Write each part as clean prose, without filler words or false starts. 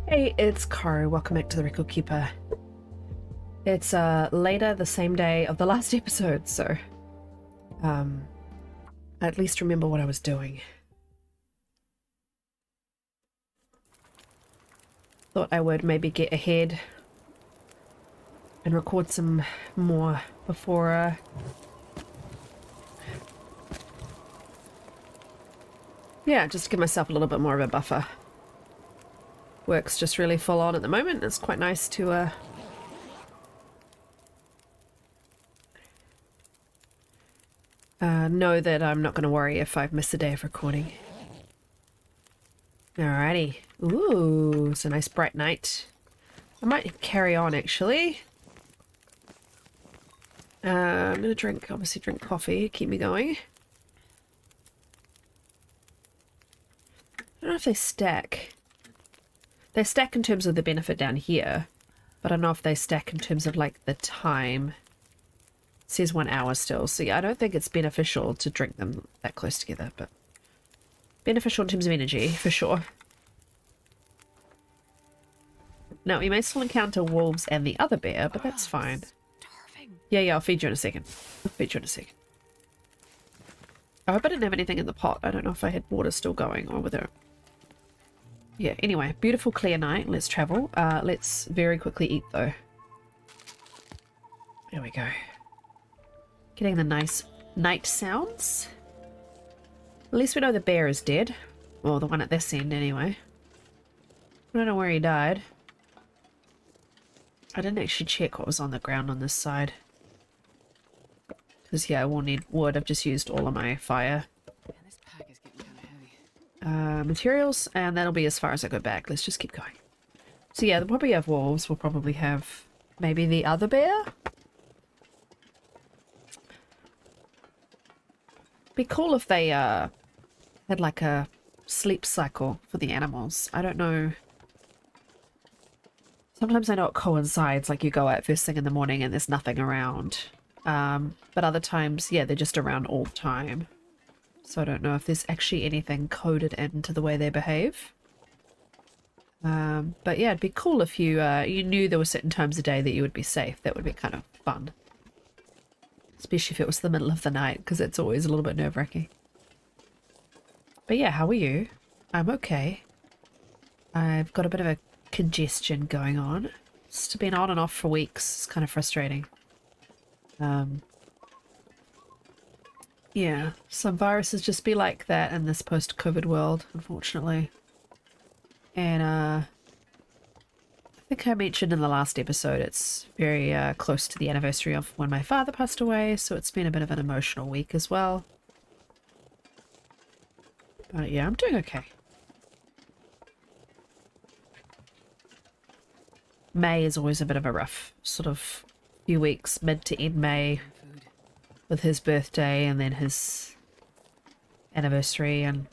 Hey, it's Karu. Welcome back to the Record Keeper. It's later the same day of the last episode, so I at least remember what I was doing. Thought I would maybe get ahead and record some more before yeah, just to give myself a little bit more of a buffer. Work's just really full on at the moment. It's quite nice to know that I'm not going to worry if I've missed a day of recording. Alrighty. Ooh, it's a nice bright night. I might carry on actually. I'm going to obviously drink coffee, keep me going. I don't know if they stack. They stack in terms of the benefit down here, but I don't know if they stack in terms of like the time. It says 1 hour still, so yeah, I don't think it's beneficial to drink them that close together, but beneficial in terms of energy, for sure. Now, we may still encounter wolves and the other bear, but that's fine. Yeah, I'll feed you in a second. I hope I didn't have anything in the pot. I don't know if I had water still going or whether... Yeah, anyway, beautiful clear night. Let's travel. Let's very quickly eat though. There we go. Getting the nice night sounds. At least we know the bear is dead. Well, the one at this end anyway. I don't know where he died. I didn't actually check what was on the ground on this side. Because yeah, I will need wood. I've just used all of my fire. Materials, and that'll be as far as I go back. Let's just keep going. So yeah, they'll probably have wolves. We'll probably have maybe the other bear. Be cool if they had like a sleep cycle for the animals. I don't know. Sometimes I know it coincides, like you go out first thing in the morning and there's nothing around. But other times, yeah, they're just around all the time. So I don't know if there's actually anything coded into the way they behave. But yeah, it'd be cool if you you knew there were certain times of day that you would be safe. That would be kind of fun. Especially if it was the middle of the night, because it's always a little bit nerve-wracking. But yeah, how are you? I'm okay. I've got a bit of a congestion going on. It's been on and off for weeks. It's kind of frustrating. Yeah, some viruses just be like that in this post-COVID world, unfortunately. And I think I mentioned in the last episode it's very close to the anniversary of when my father passed away, so it's been a bit of an emotional week as well. But yeah, I'm doing okay. May is always a bit of a rough sort of few weeks, mid to end May. With his birthday and then his anniversary, and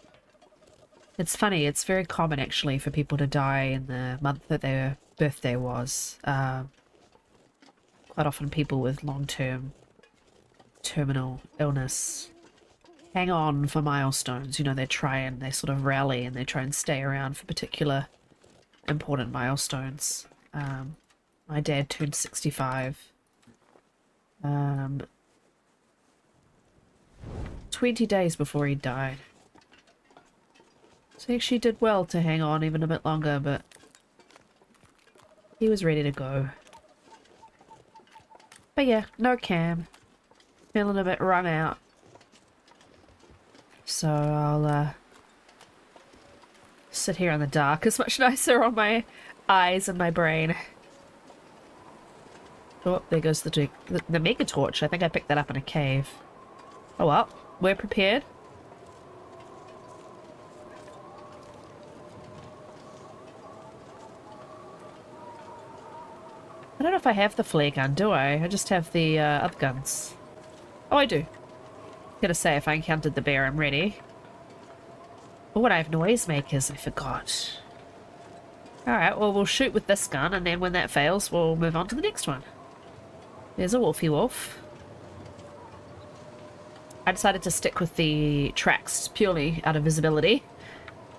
it's funny, it's very common actually for people to die in the month that their birthday was. Quite often people with long-term terminal illness hang on for milestones. You know, they sort of rally and they try and stay around for particular important milestones. My dad turned 65. 20 days before he died. So he actually did well to hang on even a bit longer, but he was ready to go. But yeah, no cam. Feeling a bit wrung out. So I'll sit here in the dark. It's much nicer on my eyes and my brain. Oh, there goes the mega torch. I think I picked that up in a cave. Oh well, we're prepared. I don't know if I have the flare gun, do I? I just have the other guns. Oh, I do. Gotta say, if I encountered the bear, I'm ready. Oh, and I have noisemakers, I forgot. Alright, well, we'll shoot with this gun, and then when that fails, we'll move on to the next one. There's a wolfy wolf. I decided to stick with the tracks purely out of visibility.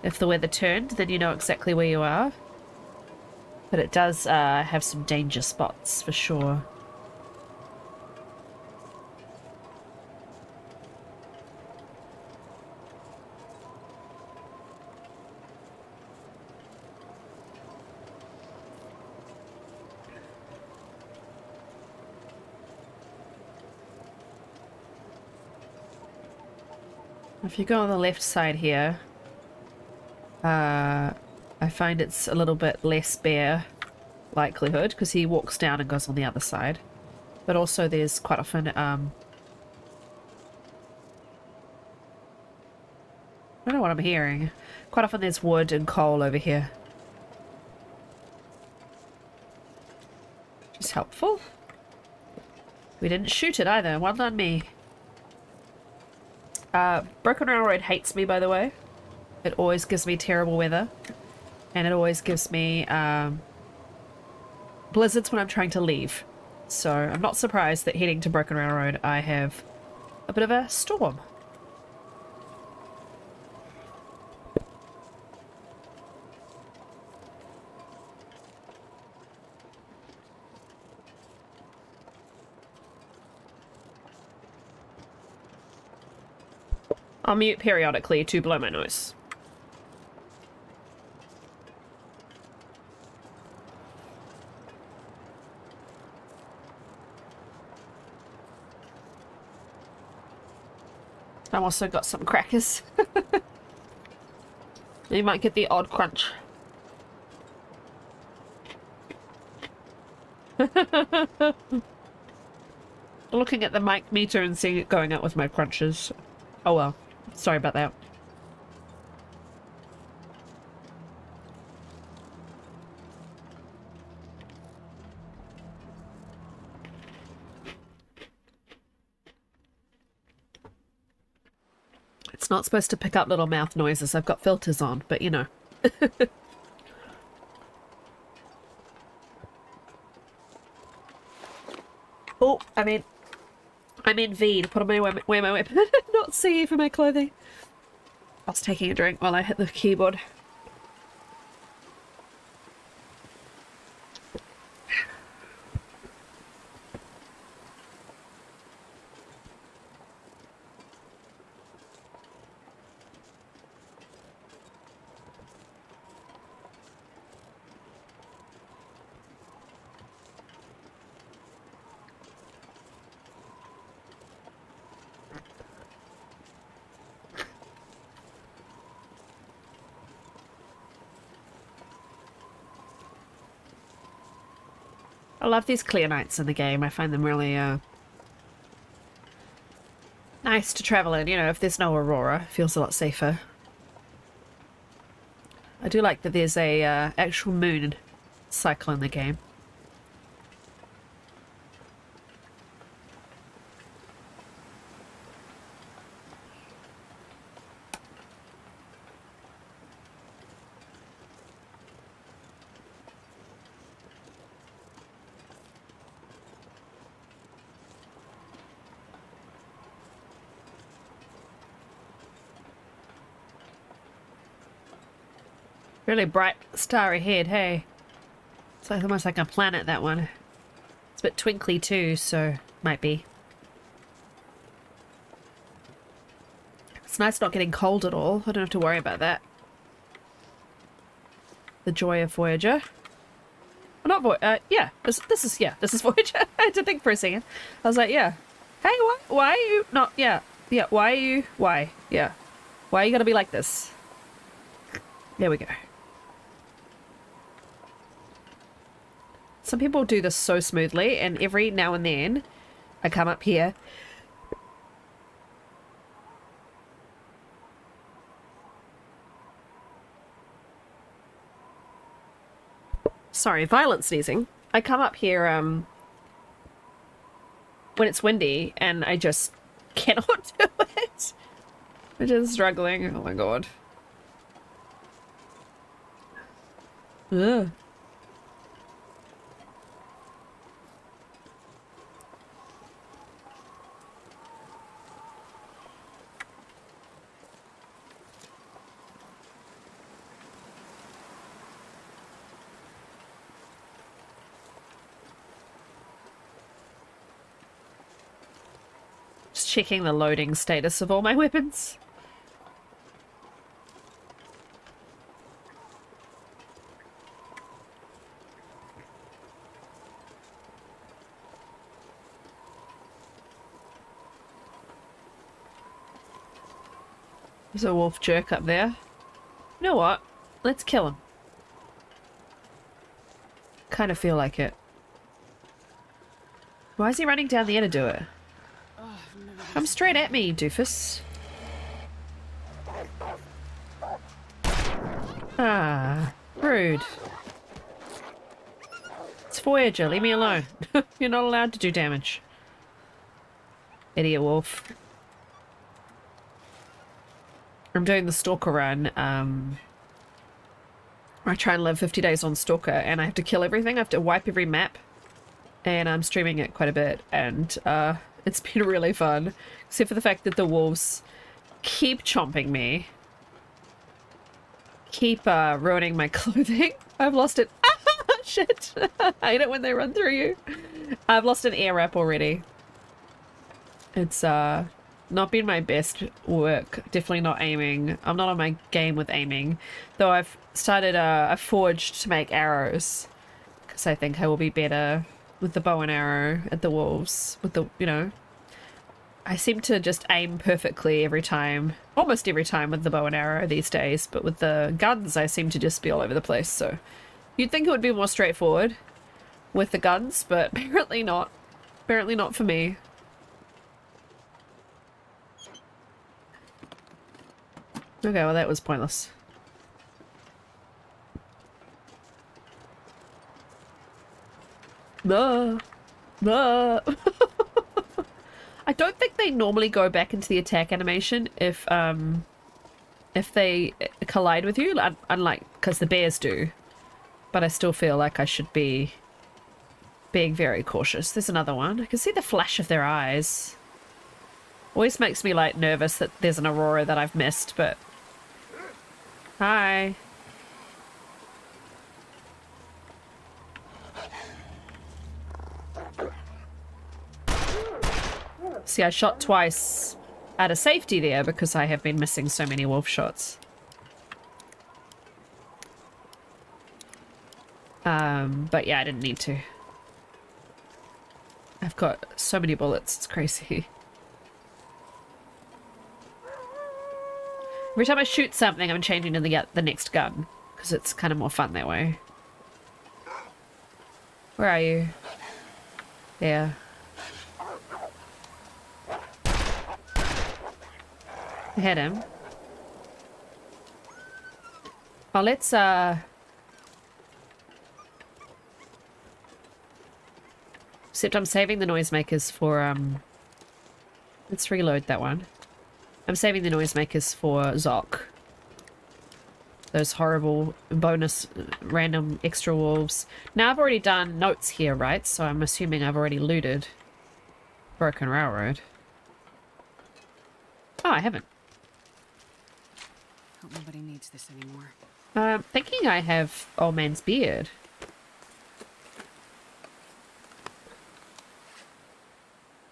If the weather turned, then you know exactly where you are. But it does have some danger spots for sure. If you go on the left side here, I find it's a little bit less bear likelihood because he walks down and goes on the other side. But also there's quite often, I don't know what I'm hearing. Quite often there's wood and coal over here. Which is helpful. We didn't shoot it either. Well done me. Broken Railroad hates me, by the way. It always gives me terrible weather. And it always gives me blizzards when I'm trying to leave. So I'm not surprised that heading to Broken Railroad I have a bit of a storm. I'll mute periodically to blow my nose. I've also got some crackers. You might get the odd crunch. Looking at the mic meter and seeing it going up with my crunches. Oh well. Sorry about that. It's not supposed to pick up little mouth noises. I've got filters on, but you know. Oh, I mean V to put on wear my weapon, not C for my clothing. I was taking a drink while I hit the keyboard. I love these clear nights in the game. I find them really nice to travel in. You know, if there's no aurora, it feels a lot safer. I do like that there's a actual moon cycle in the game. Really bright star ahead, hey? It's like almost like a planet, that one. It's a bit twinkly too, so might be. It's nice not getting cold at all. I don't have to worry about that. The joy of Voyager. Well, not yeah. This is Voyager. I had to think for a second. I was like, yeah. Hey, why are you not? Yeah, why are you? Why? Yeah. Why are you gonna be like this? There we go. Some people do this so smoothly, and every now and then I come up here. Sorry, violent sneezing. I come up here when it's windy, and I just cannot do it. I'm just struggling. Oh my god. Ugh. checking the loading status of all my weapons. There's a wolf jerk up there. You know what? Let's kill him. Kind of feel like it. Why is he running down there to do it? Come straight at me, doofus. Ah, rude. It's Voyager, leave me alone. You're not allowed to do damage. Idiot wolf. I'm doing the Stalker run. I try and live 50 days on Stalker, and I have to kill everything. I have to wipe every map. And I'm streaming it quite a bit, and it's been really fun. Except for the fact that the wolves keep chomping me. Keep ruining my clothing. I've lost it. Ah, shit. I hate it when they run through you. I've lost an air wrap already. It's not been my best work. Definitely not aiming. I'm not on my game with aiming. Though I've started a forge to make arrows. Because I think I will be better with the bow and arrow at the wolves. With the, you know. I seem to just aim perfectly every time. Almost every time with the bow and arrow these days. But with the guns, I seem to just be all over the place. So you'd think it would be more straightforward with the guns. But apparently not. Apparently not for me. Okay, well that was pointless. No. No. I don't think they normally go back into the attack animation if they collide with you, unlike because the bears do. But I still feel like I should be being very cautious. There's another one. I can see the flash of their eyes. Always makes me like nervous that there's an aurora that I've missed, but hi. See, I shot twice out of safety there because I have been missing so many wolf shots. But yeah, I didn't need to. I've got so many bullets, it's crazy. Every time I shoot something, I'm changing to the next gun, because it's kind of more fun that way. Where are you? There. I hit him. Oh, let's, except I'm saving the noisemakers for, let's reload that one. I'm saving the noisemakers for Zoc. Those horrible bonus random extra wolves. Now I've already done notes here, right? So I'm assuming I've already looted Broken Railroad. Oh, I haven't. Hope nobody needs this anymore. Thinking I have Old Man's Beard.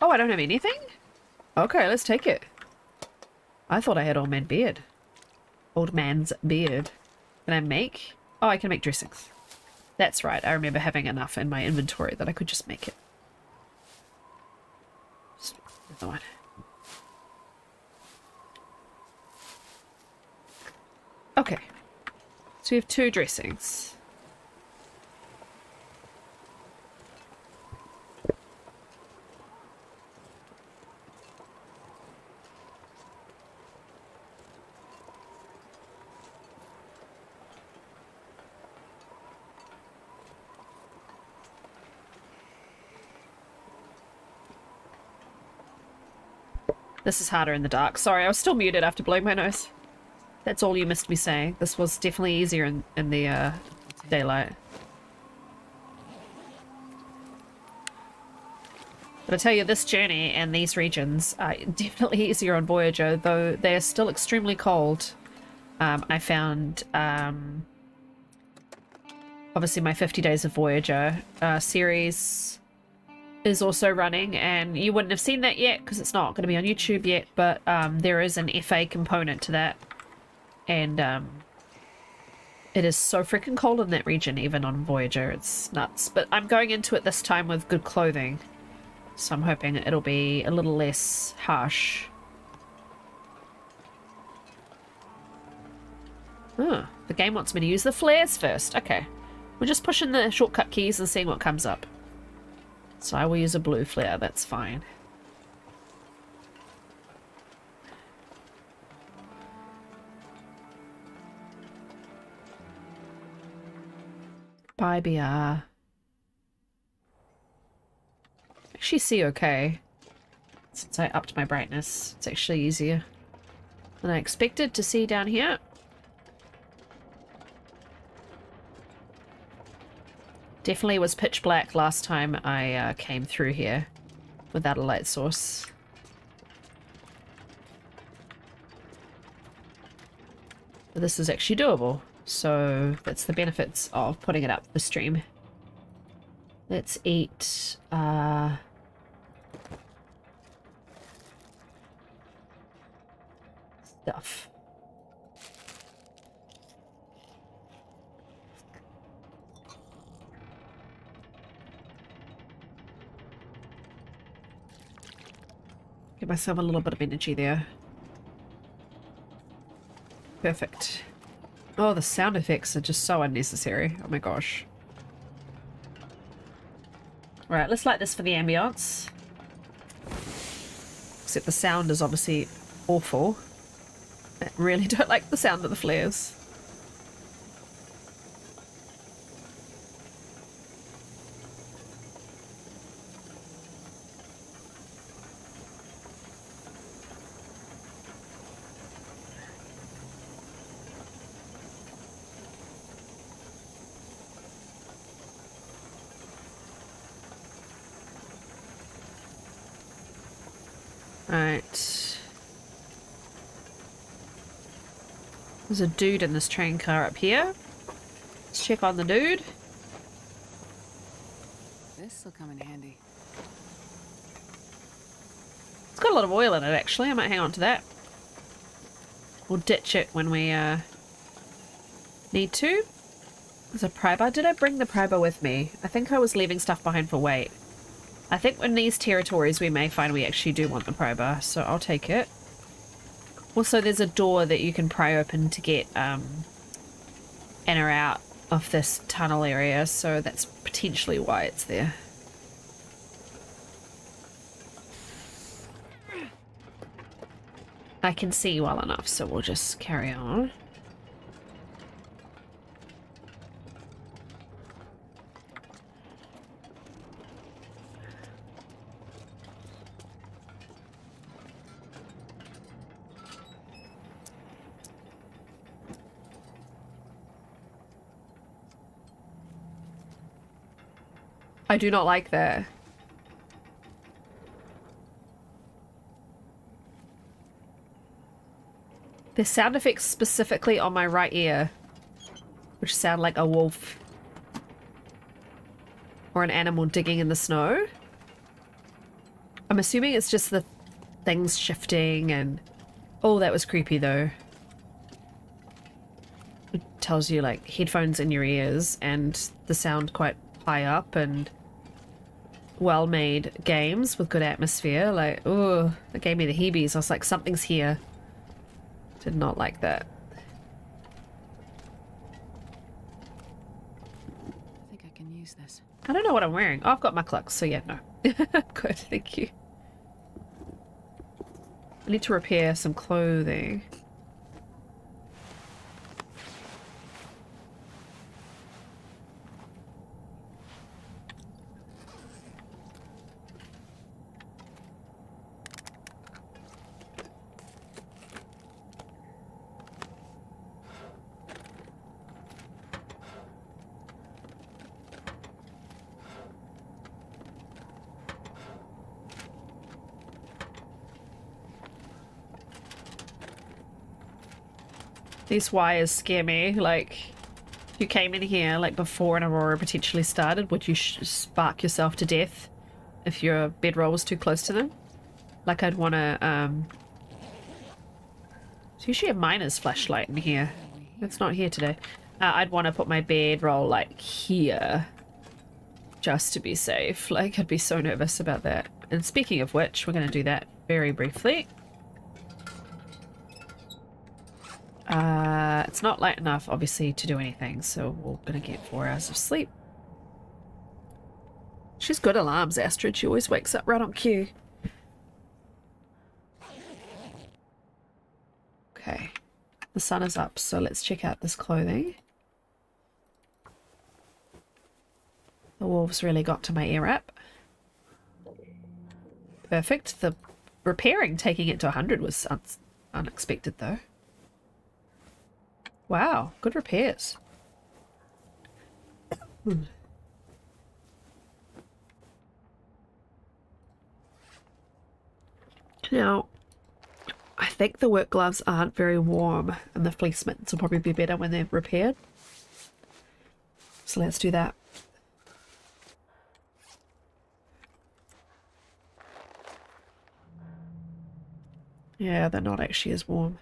Oh, I don't have anything? Okay, let's take it. I thought I had Old Man Beard. Old Man's Beard. Can I make? Oh, I can make dressings. That's right. I remember having enough in my inventory that I could just make it. Another one. Okay. So we have 2 dressings. This is harder in the dark. Sorry, I was still muted after blowing my nose. That's all you missed me saying. This was definitely easier in the daylight. But I tell you, this journey and these regions are definitely easier on Voyager, though they are still extremely cold. I found, obviously my 50 Days of Voyager series is also running, and you wouldn't have seen that yet because it's not going to be on YouTube yet, but there is an FA component to that, and it is so freaking cold in that region, even on Voyager. It's nuts. But I'm going into it this time with good clothing, so I'm hoping it'll be a little less harsh. Oh, the game wants me to use the flares first. Okay. We're just pushing the shortcut keys and seeing what comes up. So I will use a blue flare, that's fine. Bye, BR. Actually see okay. Since I upped my brightness, it's actually easier than I expected to see down here. Definitely was pitch black last time I came through here without a light source. But this is actually doable, so that's the benefits of putting it up the stream. Let's eat stuff. Give myself a little bit of energy there. Perfect. Oh, the sound effects are just so unnecessary. Oh my gosh. Right, let's light this for the ambience. Except the sound is obviously awful. I really don't like the sound of the flares. Right. There's a dude in this train car up here. Let's check on the dude. This'll come in handy. It's got a lot of oil in it, actually. I might hang on to that. We'll ditch it when we need to. There's a priber. Did I bring the priber with me? I think I was leaving stuff behind for weight. I think in these territories we may find we actually do want the priber, so I'll take it. Also, there's a door that you can pry open to get in or out of this tunnel area, so that's potentially why it's there. I can see well enough, so we'll just carry on. I do not like that. There's sound effects specifically on my right ear, which sound like a wolf or an animal digging in the snow. I'm assuming it's just the things shifting and... Oh, that was creepy though. It tells you like headphones in your ears and the sound quite high up and well-made games with good atmosphere. Like, oh, it gave me the heebies. I was like, something's here. Did not like that. I think I can use this. I don't know what I'm wearing. Oh, I've got my clucks, so yeah, no. Good, thank you. I need to repair some clothing. These wires scare me. Like, if you came in here, like, before an aurora potentially started, would you spark yourself to death if your bedroll was too close to them. Like I'd want to, there's usually a miner's flashlight in here. It's not here today. I'd want to put my bedroll like here, just to be safe. Like I'd be so nervous about that. And speaking of which, we're going to do that very briefly. It's not light enough, obviously, to do anything, so we're going to get 4 hours of sleep. She's good alarms, Astrid. She always wakes up right on cue. Okay. The sun is up, so let's check out this clothing. The wolves really got to my ear wrap. Perfect. The repairing taking it to 100 was unexpected, though. Wow, good repairs. Now, I think the work gloves aren't very warm, and the fleece mittens will probably be better when they're repaired. So let's do that. Yeah, they're not actually as warm.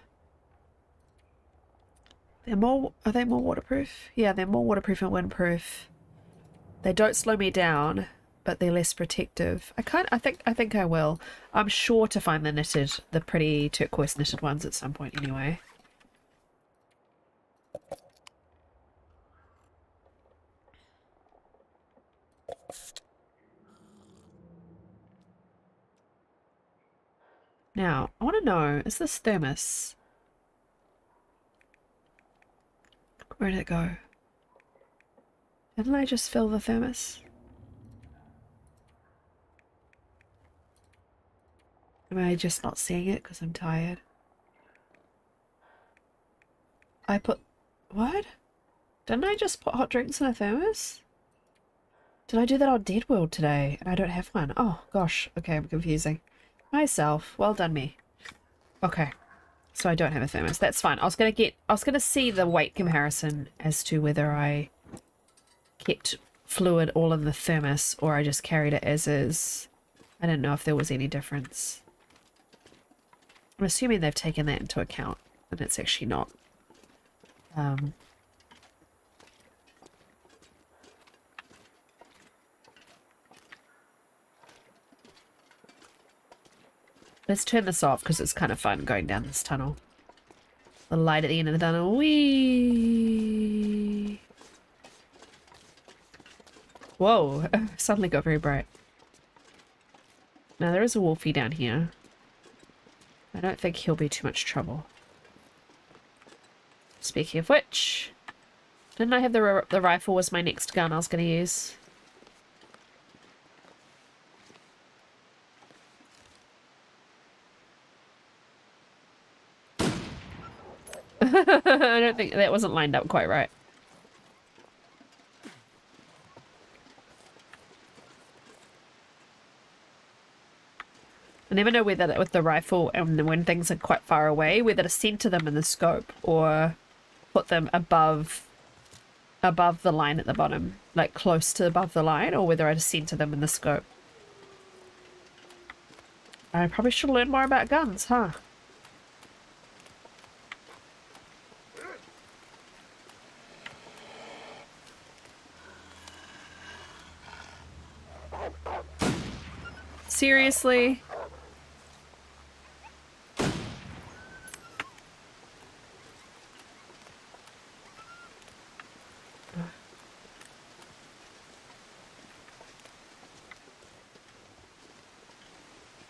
Are they more waterproof? Yeah, they're more waterproof and windproof. They don't slow me down, but they're less protective. I think I will. I'm sure to find the pretty turquoise knitted ones at some point anyway. Now, I want to know, is this thermos? Where did it go? Didn't I just fill the thermos? Am I just not seeing it because I'm tired? What? Didn't I just put hot drinks in a thermos? Did I do that on Dead World today and I don't have one? Oh gosh, okay, I'm confusing myself. Well done me. Okay. So I don't have a thermos. That's fine. I was gonna see the weight comparison as to whether I kept fluid all in the thermos or I just carried it as is. I didn't know if there was any difference. I'm assuming they've taken that into account and it's actually not. Let's turn this off because it's kind of fun going down this tunnel. The light at the end of the tunnel. Whee! Whoa, suddenly got very bright. Now there is a wolfie down here. I don't think he'll be too much trouble. Speaking of which, didn't I have the rifle was my next gun I was going to use? I don't think that wasn't lined up quite right. I never know whether with the rifle and when things are quite far away, whether to center them in the scope or put them above the line at the bottom, like close to above the line, or whether I just center them in the scope. I probably should learn more about guns, huh? Seriously?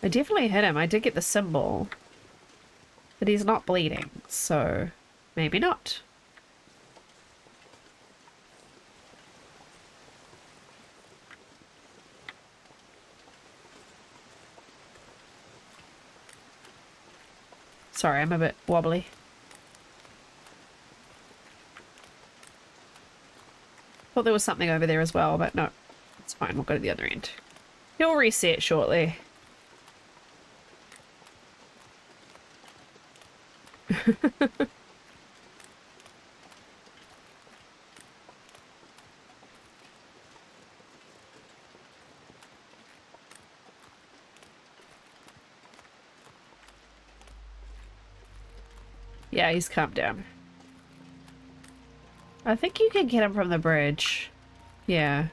I definitely hit him. I did get the symbol. But he's not bleeding, so maybe not. Sorry, I'm a bit wobbly. Thought there was something over there as well, but no. It's fine, we'll go to the other end. He'll reset shortly. Yeah, he's calmed down. I think you can get him from the bridge. Yeah.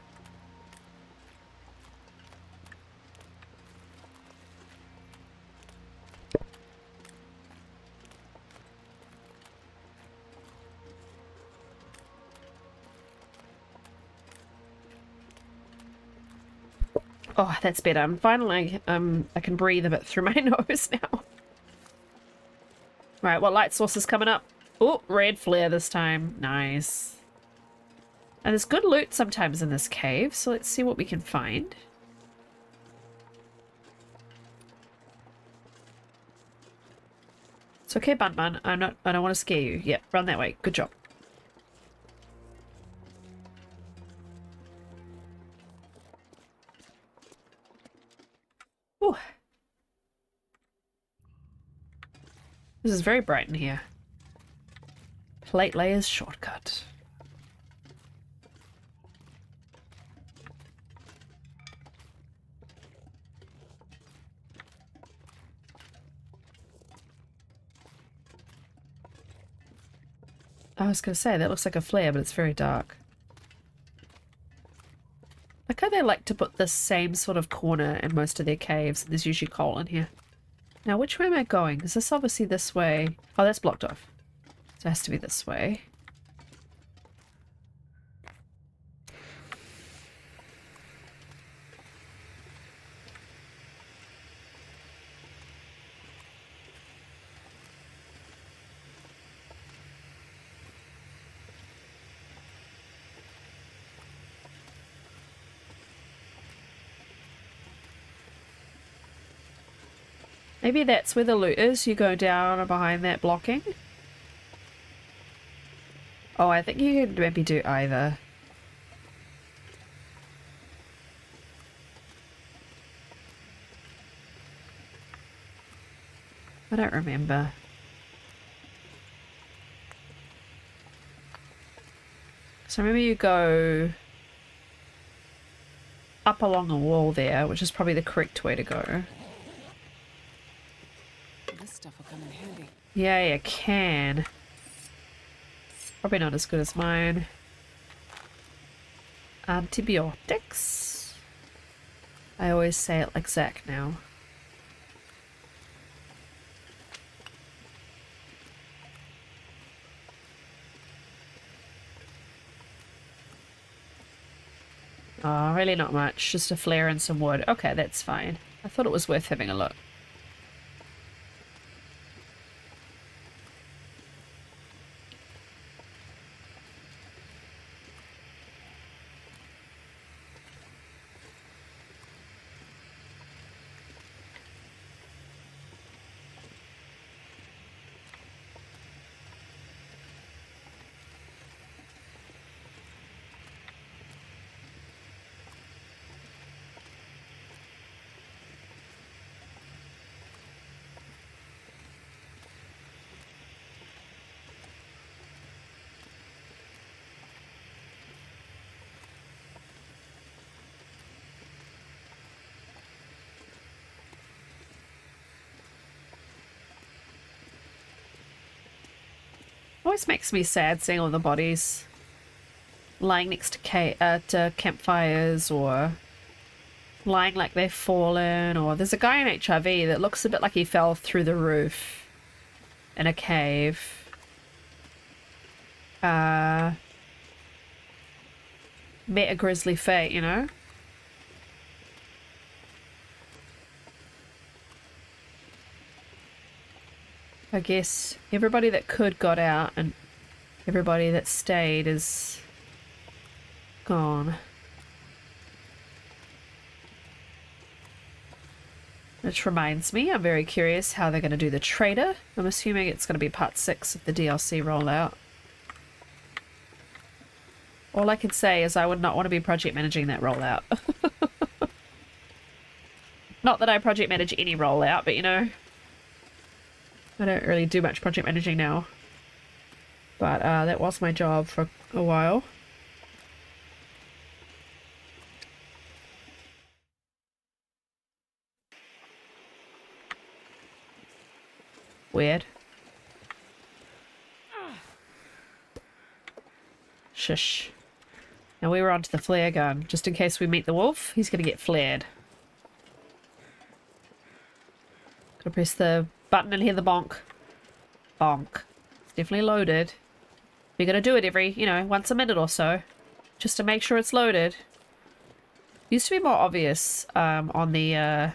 Oh, that's better. I'm finally, I can breathe a bit through my nose now. Right, what light source is coming up? Oh, red flare this time. Nice. And there's good loot sometimes in this cave, so let's see what we can find. It's okay, Bun Bun. I don't want to scare you. Yep, run that way. Good job. Ooh. This is very bright in here. Plate layers shortcut. I was going to say, that looks like a flare, but it's very dark. Like how they like to put the same sort of corner in most of their caves. There's usually coal in here. Now, which way am I going? Is this obviously this way? Oh, that's blocked off. So it has to be this way. Maybe that's where the loot is. You go down behind that blocking. Oh, I think you could maybe do either. I don't remember. So maybe you go up along the wall there, which is probably the correct way to go. This stuff will come in handy. Yeah, you can. Probably not as good as mine. Antibiotics. I always say it like Zach now. Oh, really not much. Just a flare and some wood. Okay, that's fine. I thought it was worth having a look. Always makes me sad seeing all the bodies lying next to campfires, or lying like they've fallen, or there's a guy in HRV that looks a bit like he fell through the roof in a cave. Met a grisly fate, you know? I guess everybody that could got out, and everybody that stayed is gone. Which reminds me, I'm very curious how they're going to do the trader. I'm assuming it's going to be part 6 of the DLC rollout. All I can say is I would not want to be project managing that rollout. Not that I project manage any rollout, but you know, I don't really do much project managing now. But that was my job for a while. Weird. Shush. Now we were onto the flare gun. Just in case we meet the wolf, he's gonna get flared. Gotta press the button and hear the bonk. Bonk. It's definitely loaded. We're gonna do it every, you know, once a minute or so. Just to make sure it's loaded. Used to be more obvious on the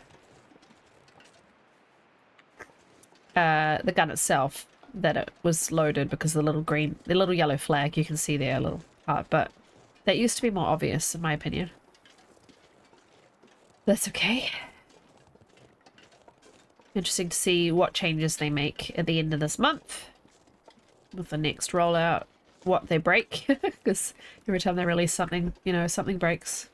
gun itself that it was loaded because the little yellow flag you can see there, a little part, but that used to be more obvious in my opinion. That's okay. Interesting to see what changes they make at the end of this month with the next rollout, what they break, because every time they release something, you know, something breaks.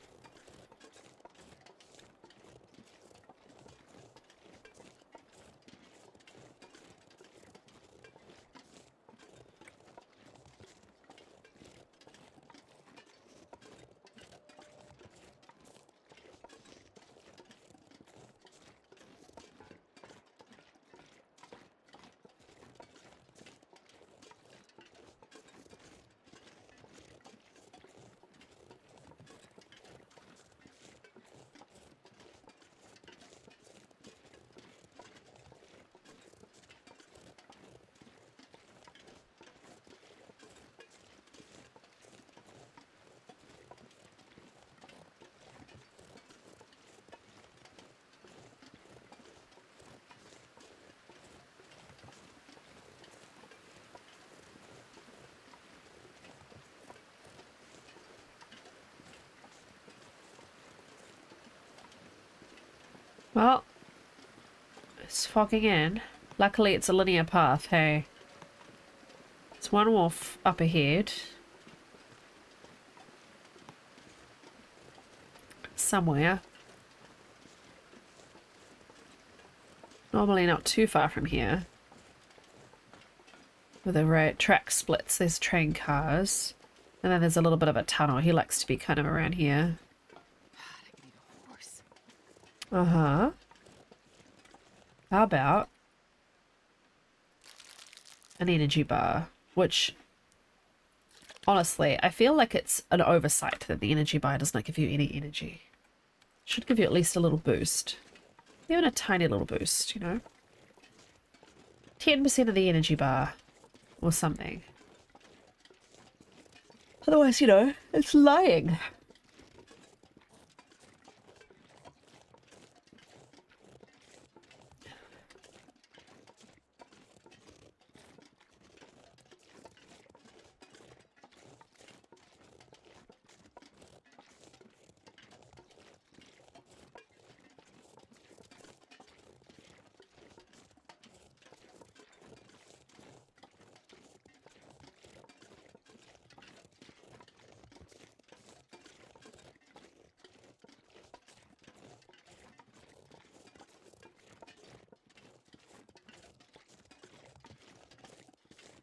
Well, it's fogging in. Luckily it's a linear path, hey. It's one wolf up ahead. Somewhere. Normally not too far from here. Where the track splits, there's train cars. And then there's a little bit of a tunnel. He likes to be kind of around here. Uh-huh. How about an energy bar? Which, honestly, I feel like it's an oversight that the energy bar does not give you any energy. It should give you at least a little boost. Even a tiny little boost, you know? 10% of the energy bar. Or something. Otherwise, you know, it's lying.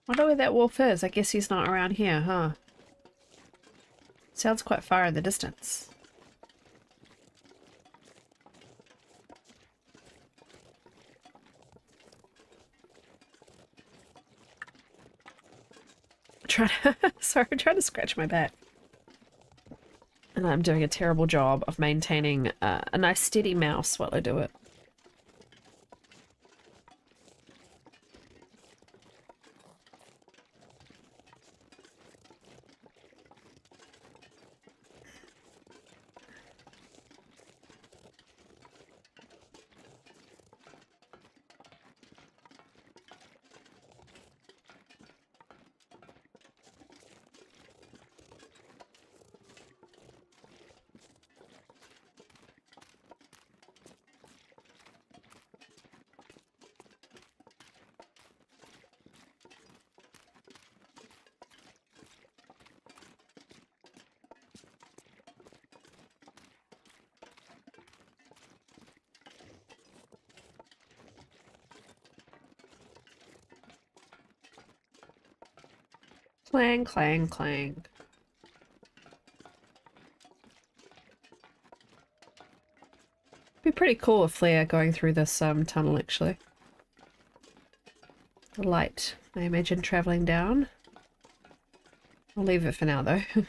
Wonder where that wolf is. I guess he's not around here, huh? Sounds quite far in the distance. Sorry, I'm trying to scratch my back. And I'm doing a terrible job of maintaining a nice steady mouse while I do it. Clang, clang, clang. Be pretty cool if flare going through this tunnel actually. The light, I imagine, travelling down. I'll leave it for now though. It's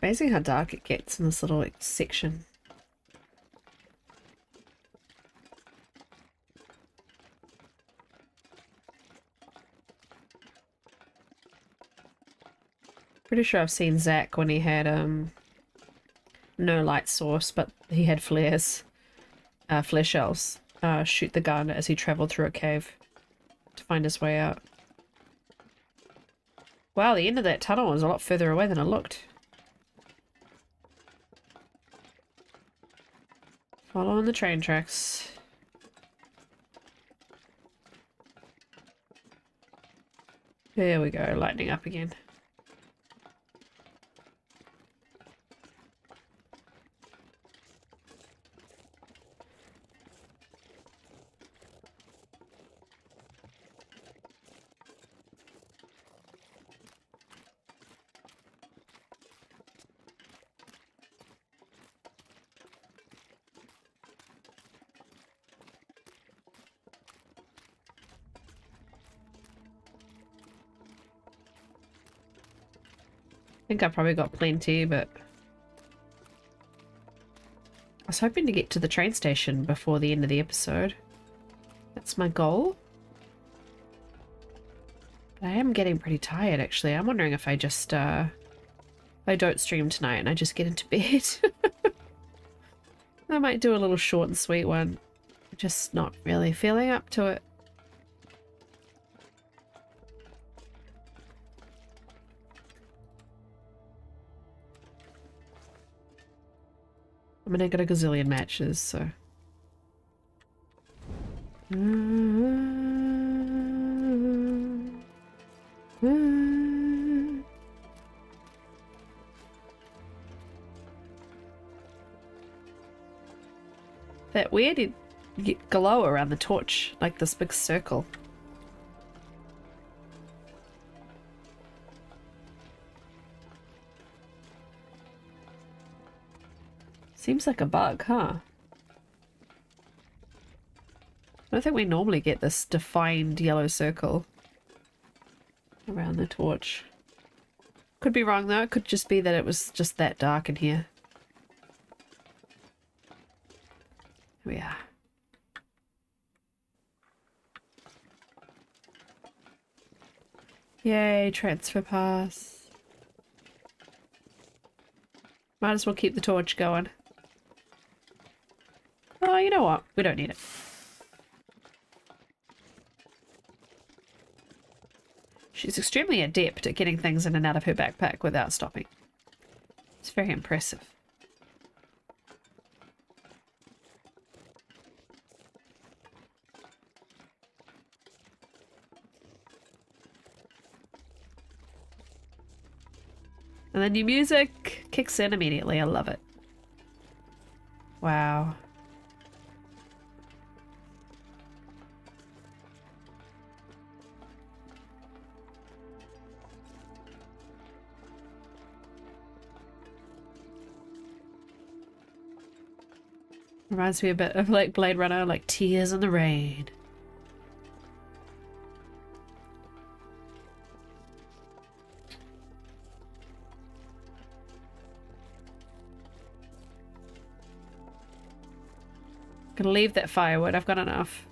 amazing how dark it gets in this little like, section. Pretty sure I've seen Zach when he had no light source, but he had flares, flare shells, shoot the gun as he traveled through a cave to find his way out. Wow, the end of that tunnel was a lot further away than it looked. Following the train tracks. There we go, lightening up again. I think I probably got plenty, but I was hoping to get to the train station before the end of the episode. That's my goal. But I am getting pretty tired, actually. I'm wondering if I just, I don't stream tonight and I just get into bed. I might do a little short and sweet one. Just not really feeling up to it. I mean, I got a gazillion matches, so... That weird glow around the torch, like this big circle. Seems like a bug, huh? I don't think we normally get this defined yellow circle around the torch. Could be wrong though, it could just be that it was just that dark in here. Here we are. Yay, transfer pass. Might as well keep the torch going. Oh, you know what? We don't need it. She's extremely adept at getting things in and out of her backpack without stopping. It's very impressive. And the new music kicks in immediately. I love it. Wow. Reminds me a bit of like Blade Runner, like Tears in the Rain. Gonna leave that firewood, I've got enough.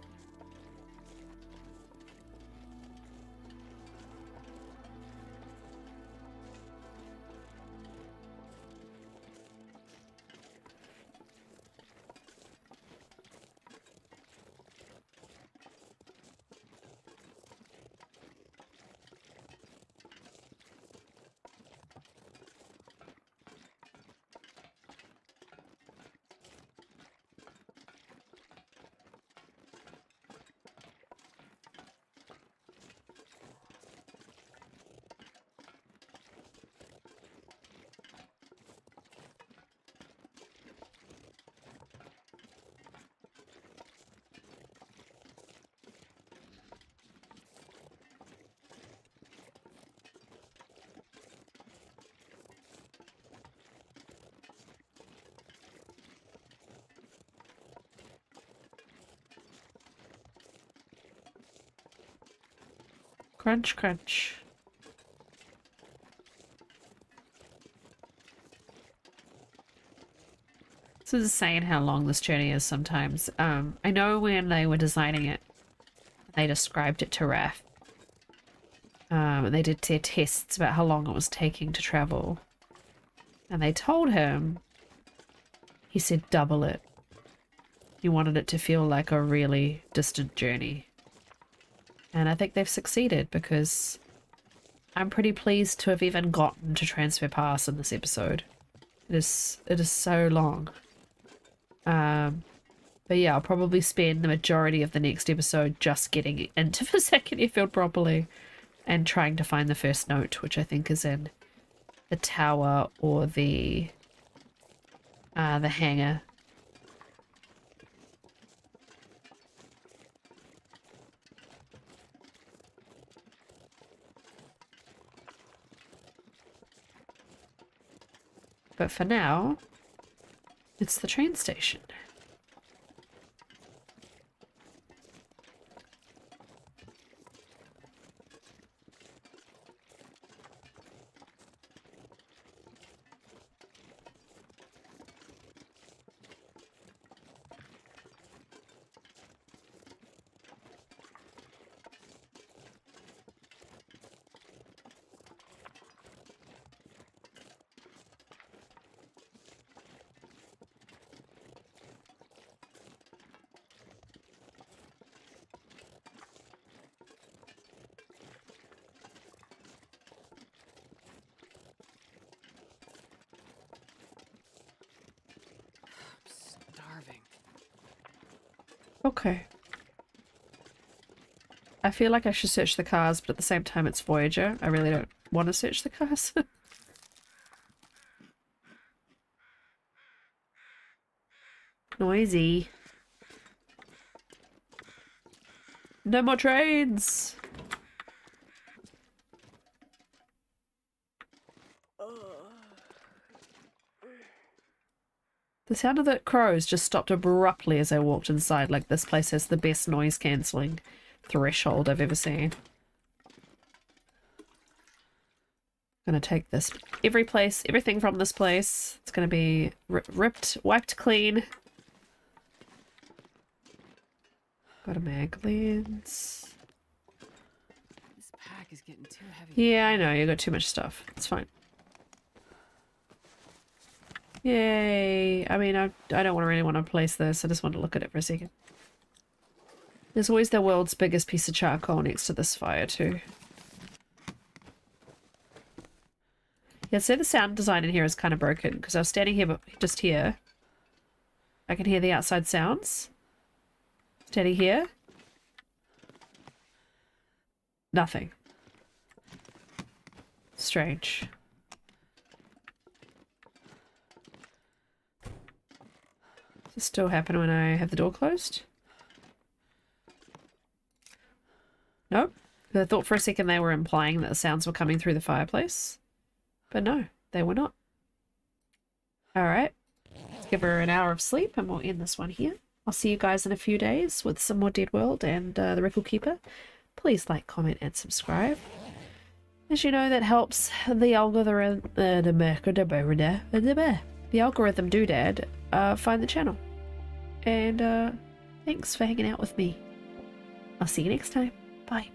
Crunch, crunch. This is saying how long this journey is sometimes. I know when they were designing it, they described it to Raph. And they did their tests about how long it was taking to travel. And they told him, he said double it. He wanted it to feel like a really distant journey. And I think they've succeeded because I'm pretty pleased to have even gotten to Transfer Pass in this episode. It is so long. But yeah, I'll probably spend the majority of the next episode just getting into the second airfield properly and trying to find the first note, which I think is in the tower or the hangar. But for now, it's the train station. Starving. Okay. I feel like I should search the cars, but at the same time it's Voyager. I really don't want to search the cars. Noisy. No more trains! The sound of the crows just stopped abruptly as I walked inside. Like, this place has the best noise cancelling threshold I've ever seen. I'm gonna take this. Everything from this place. It's gonna be ripped, wiped clean. Got a mag lens. This pack is getting too heavy. Yeah, I know. You got too much stuff. It's fine. Yay. I mean, I don't really want to place this. I just want to look at it for a second. There's always the world's biggest piece of charcoal next to this fire too. Yeah, so the sound design in here is kind of broken because I was standing here, but just here. I can hear the outside sounds. Standing here. Nothing. Strange. Does this still happen when I have the door closed? Nope. I thought for a second they were implying that the sounds were coming through the fireplace. But no, they were not. Alright. Let's give her an hour of sleep and we'll end this one here. I'll see you guys in a few days with some more Dead World and the Record Keeper. Please like, comment, and subscribe. As you know, that helps the algorithm, doodad, find the channel. And thanks for hanging out with me. I'll see you next time. Bye.